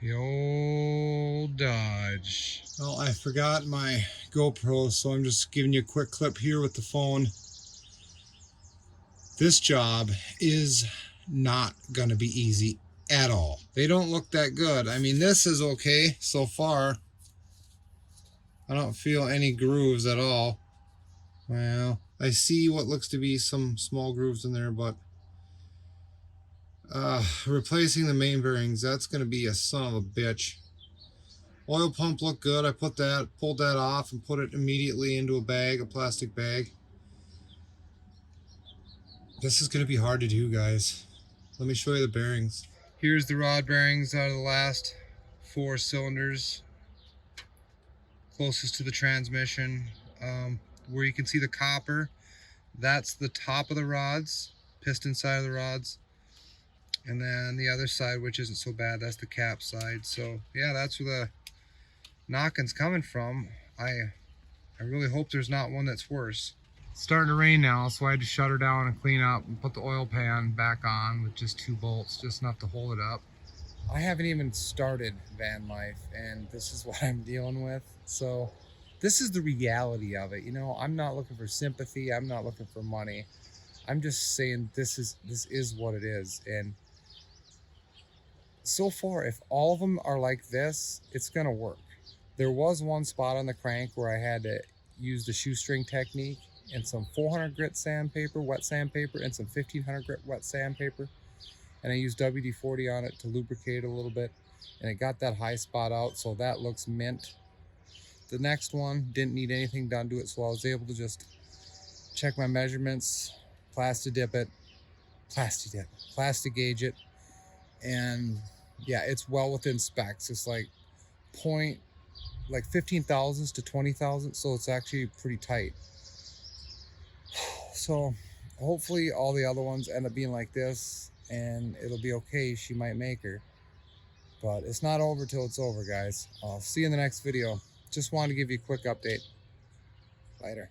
The old Dodge. Well, I forgot my GoPro, so I'm just giving you a quick clip here with the phone. This job is not gonna be easy at all. They don't look that good. I mean, this is okay so far. I don't feel any grooves at all. Well, I see what looks to be some small grooves in there, but replacing the main bearings, that's going to be a son of a bitch. Oil pump looked good. I pulled that off and put it immediately into a bag, a plastic bag. This is going to be hard to do, guys. Let me show you the bearings. Here's the rod bearings out of the last 4 cylinders, closest to the transmission. Where you can see the copper, that's the top of the rods, piston side of the rods. And then the other side, which isn't so bad, that's the cap side. So yeah, that's where the knocking's coming from. I really hope there's not one that's worse. It's starting to rain now, so I had to shut her down and clean up and put the oil pan back on with just 2 bolts, just enough to hold it up. I haven't even started van life, and this is what I'm dealing with. So this is the reality of it. You know, I'm not looking for sympathy. I'm not looking for money. I'm just saying this is what it is. And so far, if all of them are like this, it's gonna work. There was one spot on the crank where I had to use the shoestring technique and some 400 grit sandpaper, wet sandpaper, and some 1500 grit wet sandpaper. And I used WD-40 on it to lubricate it a little bit. And it got that high spot out, so that looks mint. The next one didn't need anything done to it, so I was able to just check my measurements, plastic gauge it, and yeah, it's well within specs. It's like 15 thousandths to 20 thousandths, so it's actually pretty tight. So hopefully all the other ones end up being like this, and it'll be okay. She might make her, but it's not over till it's over, guys. I'll see you in the next video. Just wanted to give you a quick update. Later.